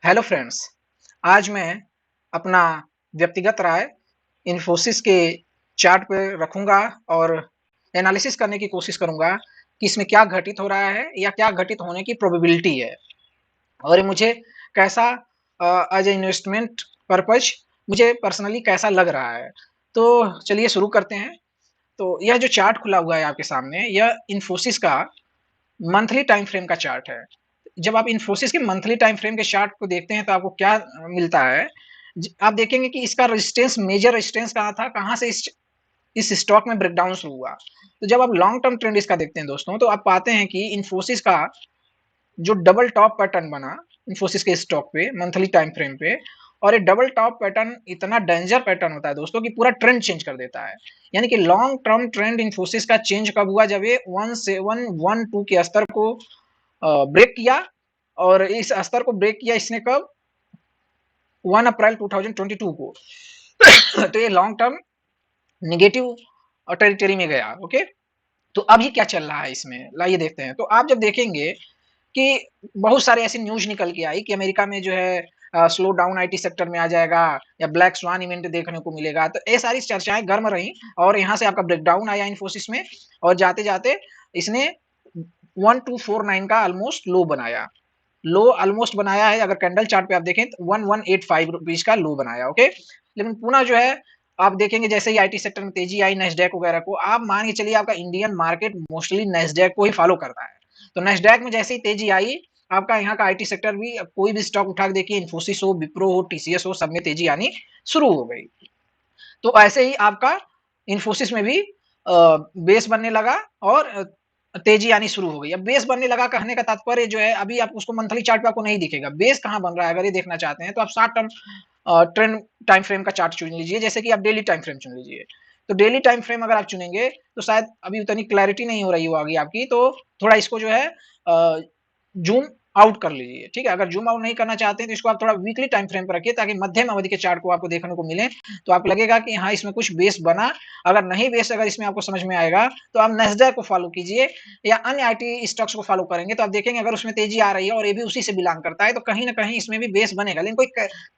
Hello friends, आज मैं अपना व्यक्तिगत राय इन्फोसिस के चार्ट पे रखूँगा और एनालिसिस करने की कोशिश करूँगा कि इसमें क्या घटित हो रहा है या क्या घटित होने की प्रोबेबिलिटी है और ये मुझे कैसा एज़ अ इन्वेस्टमेंट पर्पज़ मुझे पर्सनली कैसा लग रहा है। तो चलिए शुरू करते हैं। तो यह जो चार्ट खुला हुआ है आपके सामने, यह इन्फोसिस का मंथली टाइम फ्रेम का चार्ट है। जब आप इन्फोसिस के मंथली टाइम फ्रेम के चार्ट को देखते हैं तो आपको क्या मिलता है। आप देखेंगे कि इसका रेजिस्टेंस, मेजर रेजिस्टेंस कहाँ था, कहाँ से इस स्टॉक में ब्रेकडाउन शुरू हुआ। तो जब आप लॉन्ग टर्म ट्रेंड इसका देखते हैं दोस्तों, तो आप पाते हैं कि इन्फोसिस का जो डबल टॉप पैटर्न बना इन्फोसिस के स्टॉक पे मंथली टाइम फ्रेम पे, और ये डबल टॉप पैटर्न इतना डेंजर पैटर्न होता है दोस्तों कि पूरा ट्रेंड चेंज कर देता है। यानी कि लॉन्ग टर्म ट्रेंड इन्फोसिस का चेंज कब हुआ, जब ये 1712 के स्तर को ब्रेक किया। और इस स्तर को ब्रेक किया इसने कब, 1 अप्रैल 2022 को। तो ये लॉन्ग टर्म निगेटिव टेरिटरी में गया। ओके, तो अभी क्या चल रहा है इसमें, लाइए देखते हैं। तो आप जब देखेंगे कि बहुत सारे ऐसी न्यूज निकल के आई कि अमेरिका में जो है स्लो डाउन आईटी सेक्टर में आ जाएगा या ब्लैक स्वान इवेंट देखने को मिलेगा, तो ये सारी चर्चाएं गर्म रही और यहाँ से आपका ब्रेकडाउन आया इन्फोसिस में। और जाते जाते इसने 1249 का ऑलमोस्ट लो बनाया। लो ऑलमोस्ट बनाया है, अगर कैंडल चार्ट पे आप देखें तो 1185 रुपीज का लो बनाया। ओके, लेकिन पुनः जो है आप देखेंगे जैसे ही आईटी सेक्टर में तेजी आई नेस्डैक वगैरह को, आप मान के चलिए आपका इंडियन मार्केट मोस्टली नेस्डैक को ही फॉलो करता है। तो नेस्डैक में जैसे ही तेजी आई, आपका यहाँ का आईटी सेक्टर भी, कोई भी स्टॉक उठा के देखिए, इन्फोसिस हो, विप्रो हो, टीसीएस हो, सब में तेजी आनी शुरू हो गई। तो ऐसे ही आपका इन्फोसिस में भी बेस बनने लगा और तेजी आनी शुरू हो गई। अब बेस बनने लगा कहने का तात्पर्य जो है, अभी आप उसको मंथली चार्ट पे आपको नहीं दिखेगा बेस कहाँ बन रहा है। अगर ये देखना चाहते हैं तो आप short term trend time frame का चार्ट चुन लीजिए, जैसे कि आप डेली टाइम फ्रेम चुन लीजिए। तो डेली टाइम फ्रेम अगर आप चुनेंगे तो शायद अभी उतनी क्लैरिटी नहीं हो रही होगी आपकी, तो थोड़ा इसको जो है जूम आउट कर लीजिए। ठीक है, अगर जूम आउट नहीं करना चाहते हैं तो इसको आप थोड़ा वीकली टाइम फ्रेम पर रखिए, ताकि मध्यम अवधि के चार्ट को आपको देखने को मिले, तो आपको लगेगा कि हाँ इसमें कुछ बेस बना। अगर नहीं बेस, अगर इसमें आपको समझ में आएगा तो आप नेस्डैक को फॉलो कीजिए या अन्य आईटी स्टॉक्स को फॉलो करेंगे, तो आप देखेंगे अगर उसमें तेजी आ रही है और ये भी उसी से बिलोंग करता है, तो कहीं ना कहीं इसमें भी बेस बनेगा। लेकिन कोई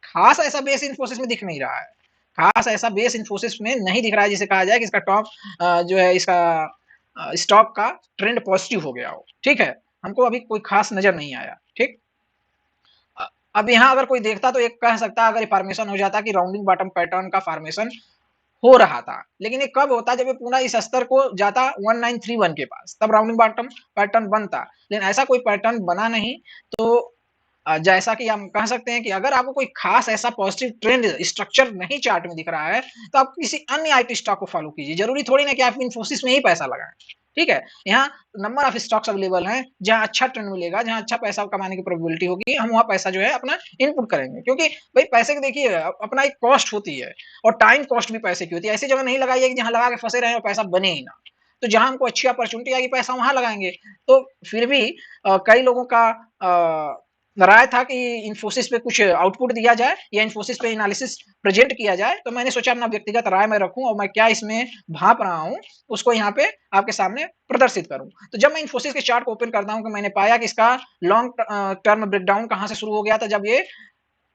खास ऐसा बेस इन्फोसिस में दिख नहीं रहा है। खास ऐसा बेस इन्फोसिस में नहीं दिख रहा है जिसे कहा जाए कि इसका टॉप जो है इसका स्टॉक का ट्रेंड पॉजिटिव हो गया हो। ठीक है, हमको अभी कोई खास नजर नहीं आया। ठीक, अब यहाँ अगर कोई देखता तो एक कह सकता अगर ये फॉर्मेशन हो जाता कि राउंडिंग बॉटम पैटर्न का फॉर्मेशन हो रहा था, लेकिन ये कब होता जब ये पुनः इस स्तर को जाता 1931 के पास, तब राउंडिंग बॉटम पैटर्न बनता। लेकिन ऐसा कोई पैटर्न बना नहीं। तो जैसा कि हम कह सकते हैं कि अगर आपको कोई खास ऐसा पॉजिटिव ट्रेंड स्ट्रक्चर नहीं चार्ट में दिख रहा है, तो आप किसी अन्य आईटी स्टॉक को फॉलो कीजिए। जरूरी थोड़ी ना कि आप इन्फोसिस में ही पैसा लगाएं। ठीक है, यहाँ नंबर ऑफ स्टॉक्स अवेलेबल हैं, जहां अच्छा ट्रेंड मिलेगा, जहां अच्छा पैसा कमाने की प्रोबेबिलिटी होगी, हम वहां पैसा जो है अपना इनपुट करेंगे। क्योंकि भाई पैसे की देखिए अपना एक कॉस्ट होती है और टाइम कॉस्ट भी पैसे की होती है। ऐसी जगह नहीं लगाइए कि जहां लगा के फंसे रहे और पैसा बने ही ना। तो जहां हमको अच्छी अपॉर्चुनिटी आएगी पैसा वहां लगाएंगे। तो फिर भी कई लोगों का राय था कि इन्फोसिस पे कुछ आउटपुट दिया जाए या इन्फोसिस पे एनालिसिस प्रेजेंट किया जाए, तो मैंने सोचा अपना व्यक्तिगत राय मैं रखूं और मैं क्या इसमें भाप रहा हूं उसको यहाँ पे आपके सामने प्रदर्शित करूं। तो जब मैं इन्फोसिस के चार्ट को ओपन करता हूं, तो मैंने पाया कि इसका लॉन्ग टर्म ब्रेकडाउन कहां से शुरू हो गया था, जब ये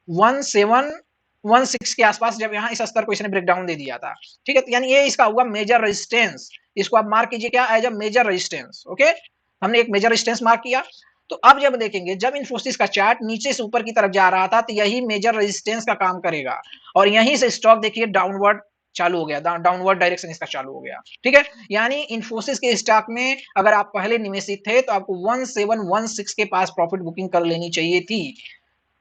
1716 के आसपास, जब यहाँ इस स्तर को इसने ब्रेकडाउन दे दिया था। ठीक है, तो यानी ये इसका हुआ मेजर रेजिस्टेंस। इसको आप मार्क कीजिए क्या, as a major resistance. Okay, हमने एक मेजर रेजिस्टेंस मार्क किया। तो अब जब देखेंगे जब इन्फोसिस का चार्ट नीचे से ऊपर की तरफ जा रहा था, तो यही मेजर रेजिस्टेंस का काम करेगा और यहीं से स्टॉक देखिए डाउनवर्ड चालू हो गया, डाउनवर्ड डायरेक्शन इसका चालू हो गया। ठीक है, यानी इन्फोसिस के स्टॉक में अगर आप पहले निवेशित थे तो आपको 1716 के पास प्रॉफिट बुकिंग कर लेनी चाहिए थी।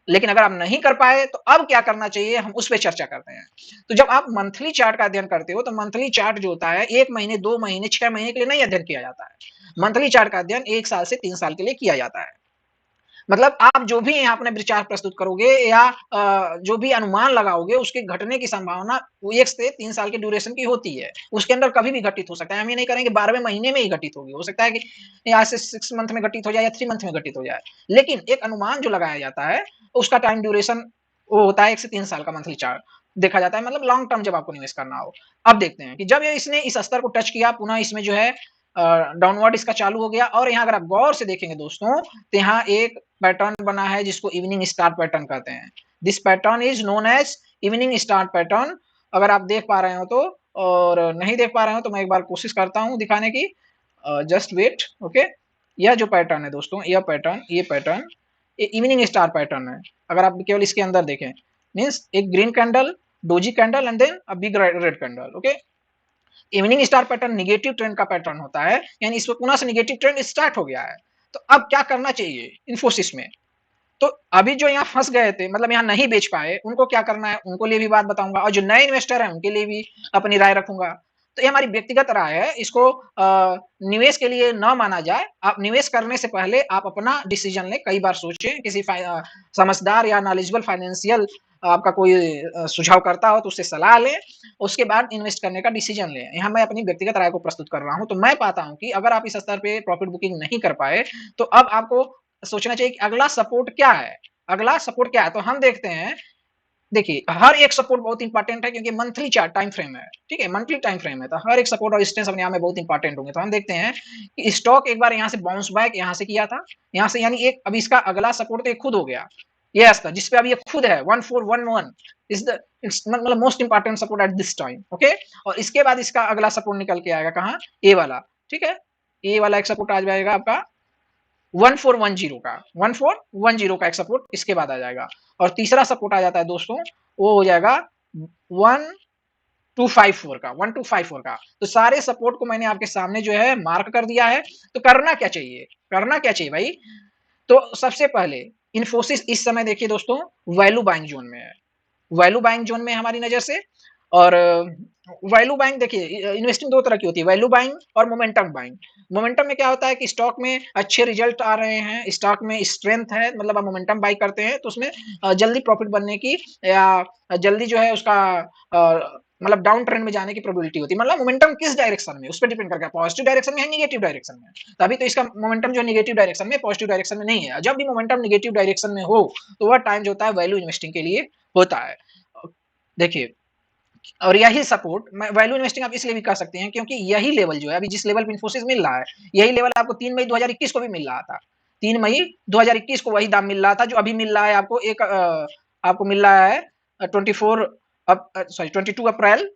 लेकिन अगर आप नहीं कर पाए तो अब क्या करना चाहिए, हम उस पर चर्चा करते हैं। तो जब आप मंथली चार्ट का अध्ययन करते हो, तो मंथली चार्ट जो होता है 1 महीने, 2 महीने, 6 महीने के लिए नहीं अध्ययन किया जाता है। मंथली चार्ट का अध्ययन 1 साल से 3 साल के लिए किया जाता है। मतलब आप जो भी यहाँ अपने विचार प्रस्तुत करोगे या जो भी अनुमान लगाओगे, उसके घटने की संभावना 1 से 3 साल के ड्यूरेशन की होती है। उसके अंदर कभी भी घटित हो सकता है। हम ये नहीं करेंगे 12वें महीने में ही घटित होगी, हो सकता है कि आज से 6 मंथ में घटित हो जाए या 3 मंथ में घटित हो जाए। लेकिन एक अनुमान जो लगाया जाता है, उसका टाइम ड्यूरेशन वो होता है 1 से 3 साल का मंथली चार्ट देखा जाता है, मतलब लॉन्ग टर्म जब आपको निवेश करना हो। अब देखते हैं कि जब ये इसने इस स्तर को टच किया, पुनः इसमें जो है डाउनवर्ड इसका चालू हो गया और यहाँ अगर आप गौर से देखेंगे दोस्तों तो यहाँ एक पैटर्न बना है जिसको इवनिंग स्टार पैटर्न कहते हैं। This pattern is known as evening star pattern. अगर आप देख पा रहे हो तो, और नहीं देख पा रहे हो तो मैं एक बार कोशिश करता हूँ दिखाने की। Just wait. ओके, यह जो पैटर्न है दोस्तों, ये पैटर्न इवनिंग स्टार पैटर्न है। अगर आप केवल इसके अंदर देखें, मीन्स एक green candle, doji candle and then a big red candle. Okay, evening star pattern negative trend का पैटर्न होता है, यानी इस पर पुनः से निगेटिव ट्रेंड स्टार्ट हो गया है। तो अब क्या करना चाहिए इन्फोसिस में? तो अभी जो यहाँ फंस गए थे, मतलब यहाँ नहीं बेच पाए, उनको क्या करना है, उनको लिए भी बात बताऊंगा, और जो नए इन्वेस्टर हैं उनके लिए भी अपनी राय रखूंगा। तो ये हमारी व्यक्तिगत राय है, इसको निवेश के लिए न माना जाए। आप निवेश करने से पहले आप अपना डिसीजन लें, कई बार सोचें, किसी समझदार या नॉलेजेबल फाइनेंशियल आपका कोई सुझाव करता हो तो उससे सलाह लें, उसके बाद इन्वेस्ट करने का डिसीजन लें। यहाँ मैं अपनी व्यक्तिगत राय को प्रस्तुत कर रहा हूँ। तो मैं पाता हूँ कि अगर आप इस स्तर पे प्रॉफिट बुकिंग नहीं कर पाए तो अब आपको सोचना चाहिए कि अगला सपोर्ट क्या है, अगला सपोर्ट क्या है। तो हम देखते हैं, देखिए हर एक सपोर्ट बहुत इंपॉर्टेंट है क्योंकि मंथली चार्ट टाइम फ्रेम है, ठीक है, मंथली टाइम फ्रेम है, तो हर एक सपोर्ट और रेजिस्टेंस अपने आप में बहुत इंपॉर्टेंट होंगे। तो हम देखते हैं कि स्टॉक एक बार यहाँ से बाउंस बैक यहाँ से किया था, यहाँ से, यानी एक अब इसका अगला सपोर्ट तो एक खुद हो गया, ये स्तर जिसपे अब ये खुद है 1411 इज द मतलब most important support at this time. Okay, और इसके बाद इसका अगला सपोर्ट निकल के आएगा कहाँ, ए वाला, ठीक है, ए वाला एक सपोर्ट आ जाएगा आपका 1410 का, 1410 का एक सपोर्ट इसके बाद आ जाएगा। और तीसरा सपोर्ट आ जाता है दोस्तों, वो हो जाएगा 1254 का, 1254 का। तो सारे सपोर्ट को मैंने आपके सामने जो है मार्क कर दिया है। तो करना क्या चाहिए, करना क्या चाहिए भाई? तो सबसे पहले इन्फोसिस इस समय देखिए दोस्तों वैल्यू बाइंग जोन में है, वैल्यू बाइंग जोन में हमारी नजर से। और वैल्यू बाइंग देखिए, इन्वेस्टिंग दो तरह की होती है, वैल्यू बाइंग और मोमेंटम बाइंग। मोमेंटम में क्या होता है कि स्टॉक में अच्छे रिजल्ट आ रहे हैं, स्टॉक में स्ट्रेंथ है, मतलब आप मोमेंटम बाई करते हैं तो उसमें जल्दी प्रॉफिट बनने की या जल्दी जो है उसका मतलब डाउन ट्रेंड में जाने की प्रोबेबिलिटी होती है। मतलब मोमेंटम किस डायरेक्शन में, उस पर डिपेंड करता है, पॉजिटिव डायरेक्शन में है, नेगेटिव डायरेक्शन में। तभी तो इसका मोमेंटम जो नेगेटिव डायरेक्शन में, पॉजिटिव डायरेक्शन में नहीं है। जब भी मोमेंटम नेगेटिव डायरेक्शन में हो तो वह टाइम जो होता है वैल्यू इन्वेस्टिंग के लिए होता है। देखिए, और यही सपोर्ट मैं वैल्यू इन्वेस्टिंग आप इसलिए भी कर सकते हैं क्योंकि यही लेवल जो है अभी जिस लेवल पे इन्फोसिस मिल रहा है, यही लेवल आपको 3 मई 2021 को भी मिल रहा था। 3 मई 2021 को वही दाम मिल रहा था जो अभी मिल रहा है आपको। आपको मिल रहा है 24 सॉरी 22 अप्रैल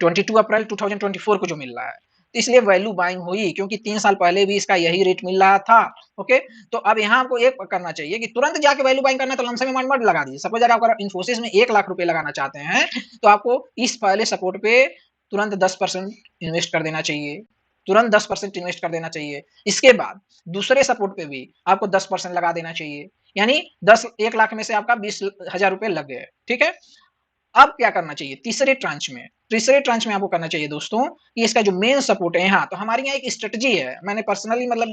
2024 को जो मिल रहा है। तो इसलिए वैल्यू बाइंग हुई क्योंकि 3 साल पहले भी इसका यही रेट मिल रहा था। ओके, तो अब यहाँ आपको एक करना चाहिए कि तुरंत जाके वैल्यू बाइंग करना, तो लमसम अमाउंट मत लगा दीजिए। सपोज अगर आप इन्फोसिस में 1 लाख रुपए लगाना चाहते हैं तो आपको इस पहले सपोर्ट पे तुरंत 10% इन्वेस्ट कर देना चाहिए, तुरंत 10% इन्वेस्ट कर देना चाहिए। इसके बाद दूसरे सपोर्ट पे भी आपको 10% लगा देना चाहिए, यानी 1 लाख में से आपका 20,000 रुपए लग गए, ठीक है। अब क्या करना चाहिए तीसरे ट्रांच में आपको करना चाहिए दोस्तों कि इसका जो मेन सपोर्ट है यहाँ, तो हमारी यहाँ एक स्ट्रेटजी है, मैंने पर्सनली मतलब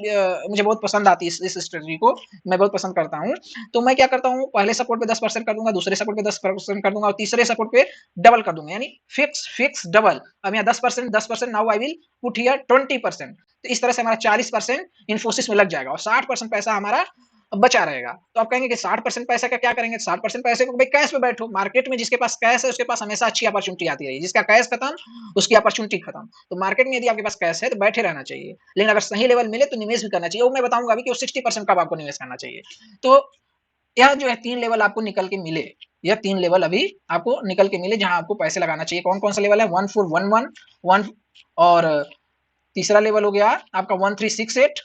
मुझे बहुत पसंद आती है इस स्ट्रेटजी को, मैं बहुत पसंद करता हूँ। तो मैं क्या करता हूँ, पहले सपोर्ट पे 10% कर दूंगा, दूसरे सपोर्ट पे 10% कर दूंगा और तीसरे सपोर्ट पे डबल कर दूंगा, यानी फिक्स फिक्स डबल। अब यहाँ 10%, now I will put here 20%। तो इस तरह से हमारा 40% इन्फोसिस में लग जाएगा और 60% पैसा हमारा बचा रहेगा। तो आप कहेंगे कि 60% पैसे का क्या करेंगे? 60% पैसे को भाई कैश पे बैठो, मार्केट में जिसके पास कैश है उसके पास हमेशा अच्छी अपॉर्चुनिटी आती है, जिसका कैश खत्म उसकी अपॉर्चुनिटी खत्म। तो मार्केट में यदि आपके पास कैश है तो बैठे रहना चाहिए, लेकिन अगर सही लेवल मिले तो निवेश भी करना चाहिए। वो मैं बताऊंगा अभी कि 60% कब आपको निवेश करना चाहिए। तो यह जो है 3 लेवल आपको निकल के मिले, यह 3 लेवल अभी आपको निकल के मिले जहां आपको पैसे लगाना चाहिए। कौन कौन सा लेवल है? 1411 1 और तीसरा लेवल हो गया आपका 1368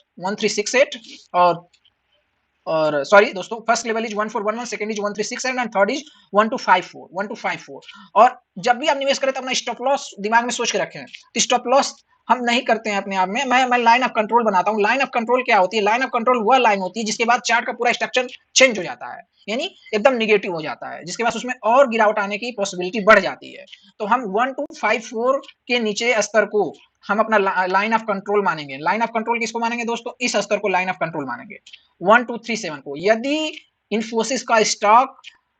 और सॉरी दोस्तों, first level is 1411, second is 1368 and third is 1254। और जब भी आप निवेश करें तो अपना स्टॉप लॉस दिमाग में सोच के रखें। तो स्टॉप लॉस हम नहीं करते हैं अपने आप में, मैं लाइन ऑफ कंट्रोल बनाता हूं। लाइन ऑफ कंट्रोल क्या होती है? लाइन ऑफ कंट्रोल वह लाइन होती है जिसके बाद चार्ट का पूरा स्ट्रक्चर चेंज हो जाता है, यानी एकदम निगेटिव हो जाता है, जिसके बाद उसमें और गिरावट आने की पॉसिबिलिटी बढ़ जाती है। तो हम 1254 के नीचे स्तर को हम अपना लाइन ऑफ कंट्रोल मानेंगे। लाइन ऑफ कंट्रोल किसको मानेंगे दोस्तों? इस स्तर को लाइन ऑफ कंट्रोल मानेंगे 1237 को। यदि इन्फोसिस का स्टॉक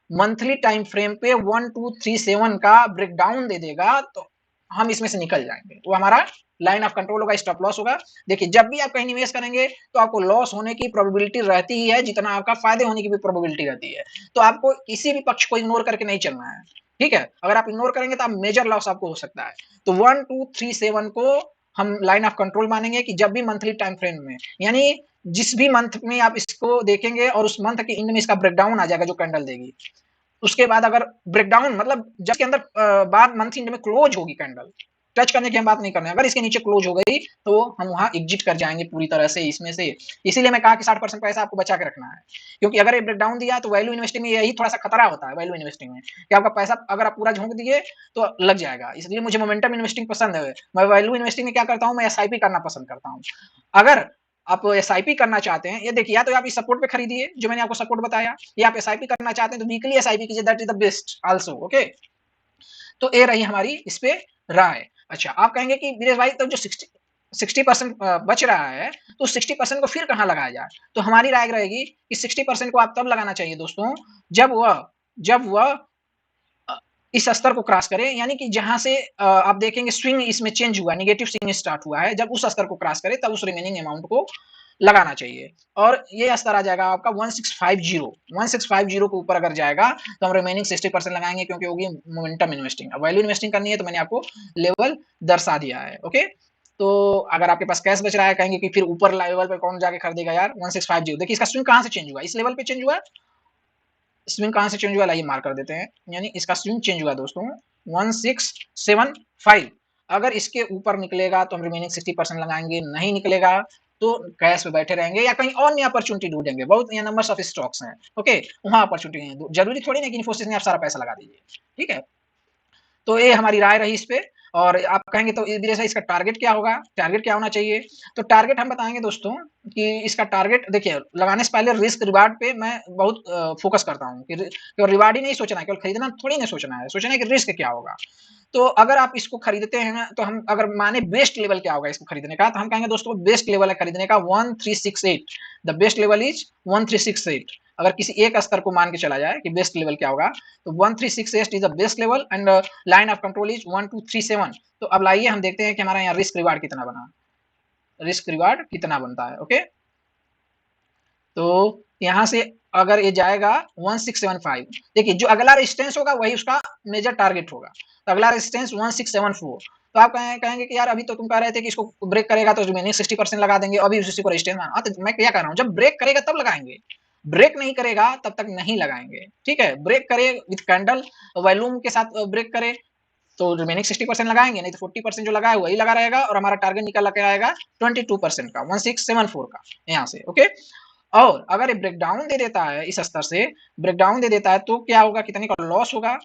मंथली टाइम फ्रेम पे 1237 का ब्रेकडाउन दे देगा तो हम इसमें से निकल जाएंगे, वो हमारा लाइन ऑफ कंट्रोल होगा, स्टॉप लॉस होगा। देखिए, जब भी आप कहीं निवेश करेंगे तो आपको लॉस होने की प्रोबेबिलिटी रहती ही है जितना आपका फायदे होने की भी प्रोबेबिलिटी रहती है। तो आपको किसी भी पक्ष को इग्नोर करके नहीं चलना है, ठीक है। अगर आप इग्नोर करेंगे तो आप मेजर लॉस आपको हो सकता है। तो 1237 को हम लाइन ऑफ कंट्रोल मानेंगे कि जब भी मंथली टाइम फ्रेम में, यानी जिस भी मंथ में आप इसको देखेंगे और उस मंथ के एंड में इसका ब्रेकडाउन आ जाएगा जो कैंडल देगी, उसके बाद अगर ब्रेकडाउन मतलब जब के अंदर बाद मंथ एंड में क्लोज होगी कैंडल, टच करने की हम बात नहीं कर रहे हैं, अगर इसके नीचे क्लोज हो गई तो हम वहां एग्जिट कर जाएंगे पूरी तरह से इसमें से। इसीलिए मैं कहा कि 60% पैसा आपको बचा के रखना है, क्योंकि अगर ये ब्रेकडाउन दिया तो वैल्यू इन्वेस्टिंग में यही थोड़ा सा खतरा होता है वैल्यू इन्वेस्टिंग में, कि आपका पैसा अगर आप पूरा झोंक दिए तो लग जाएगा। इसलिए मुझे मोमेंटम इन्वेस्टिंग पसंद है। मैं वैल्यू इन्वेस्टिंग में क्या करता हूँ, मैं एसआईपी करना पसंद करता हूँ। अगर आप एसआईपी करना चाहते हैं, ये देखिए, या तो आप इस सपोर्ट पे खरीदिए जो मैंने आपको सपोर्ट बताया, या आप एसआईपी करना चाहते हैं तो वीकली एसआईपी कीजिए, that is the best also. Okay, तो ये रही हमारी इस पे राय। अच्छा, आप कहेंगे कि वीरेश भाई तो जो 60% बच रहा है, तो 60% को फिर कहाँ लगाया जाए? तो हमारी राय रहेगी कि 60% को आप तब लगाना चाहिए दोस्तों, जब वह इस स्तर को क्रॉस करे, यानी कि जहां से आप देखेंगे स्विंग इसमें चेंज हुआ, निगेटिव स्विंग स्टार्ट हुआ है, जब उस स्तर को क्रॉस करे तब उस रिमेनिंग अमाउंट को लगाना चाहिए। और ये स्तर आ जाएगा आपका 1650 के ऊपर अगर जाएगा तो हम रिमेनिंग 60% लगाएंगे, क्योंकि होगी मोमेंटम इन्वेस्टिंग। अब वैल्यू इन्वेस्टिंग करनी है तो मैंने आपको लेवल दर्शा दिया है। ओके, तो अगर आपके पास कैश बच रहा है, कहेंगे कि फिर ऊपर लेवल पे कौन जाके खरीदेगा यार, 1650। देखिए इसका स्विंग कहां से चेंज हुआ, इस लेवल पे चेंज हुआ। स्विंग कहां से चेंज हुआ, लाइए मार्क कर देते हैं, यानी इसका स्विंग चेंज हुआ दोस्तों 1675। अगर इसके ऊपर निकलेगा तो हम रिमेनिंग 60% लगाएंगे, नहीं निकलेगा तो कैश पे बैठे रहेंगे या कहीं और नई अपॉर्चुनिटी ढूंढेंगे। बहुत यहाँ नंबर्स ऑफ स्टॉक्स हैं, ओके, वहां अपॉर्चुनिटी है, जरूरी थोड़ी ना कि इन्फोसिस में आप सारा पैसा लगा दीजिए। ठीक है, तो ये हमारी राय रही इस पे। और आप कहेंगे तो इसका टारगेट क्या होगा, टारगेट क्या होना चाहिए? तो टारगेट हम बताएंगे दोस्तों कि इसका टारगेट देखिए, लगाने से पहले रिस्क रिवार्ड पे मैं बहुत फोकस करता हूँ कि केवल रिवार्ड ही नहीं सोचना है, केवल खरीदना थोड़ी नहीं सोचना है, सोचना है कि रिस्क क्या होगा। तो अगर आप इसको खरीदते हैं तो हम अगर माने बेस्ट लेवल क्या होगा इसको खरीदने का, तो हम कहेंगे दोस्तों बेस्ट लेवल है खरीदने का 1368। The best level is 1368। अगर किसी एक स्तर को मान के चला जाए कि बेस्ट लेवल क्या होगा, तो 1368 is the best level and line of control is 1237। तो अब लाइए हम देखते हैं कि हमारा यहाँ रिस्क रिवार्ड कितना बना, रिस्क रिवार्ड कितना बनता है। ओके, तो यहां से अगर ये जाएगा 1675, देखिए जो अगला रेजिस्टेंस होगा वही उसका मेजर टारगेट होगा। तो अगला रेजिस्टेंस 1674। तो आप कहेंगे कि यार अभी तो तुम कह रहे थे कि इसको ब्रेक करेगा तो रिमेनिंग 60% लगा देंगे, अभी उसी को रेजिस्टेंस माना। तो मैं क्या कर रहा हूँ, जब ब्रेक करेगा तब लगाएंगे, ब्रेक नहीं करेगा तब तक नहीं लगाएंगे। ठीक है, ब्रेक करे विथ कैंडल वॉल्यूम के साथ ब्रेक करे तो रिमेनिंग 60% लगाएंगे, नहीं तो 40% जो लगाया वही लगा रहेगा, और हमारा टारगेट निकल के आएगा 22% का, 1674 का यहाँ से। ओके, और अगर ये ब्रेकडाउन दे देता है इस स्तर से, ब्रेकडाउन दे देता है तो क्या होगा, कितने का लॉस होगा?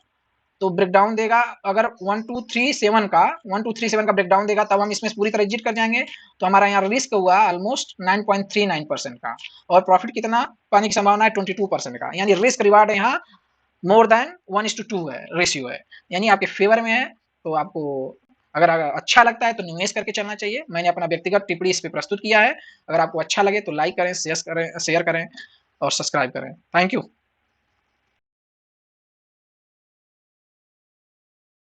तो ब्रेकडाउन देगा अगर 1237 का ब्रेकडाउन देगा, तब हम इसमें पूरी तरह एग्जिट कर जाएंगे। तो हमारा यहाँ रिस्क हुआ ऑलमोस्ट 9.39% का, और प्रॉफिट कितना पाने की संभावना है 22% का, यानी रिस्क रिवार्ड यहाँ मोर देन 1:2 है, रेशियो है, यानी आपके फेवर में है। तो आपको अगर अच्छा लगता है तो निवेश करके चलना चाहिए। मैंने अपना व्यक्तिगत टिप्पणी इस पे प्रस्तुत किया है। अगर आपको अच्छा लगे तो लाइक करें, शेयर करें और सब्सक्राइब करें। Thank you.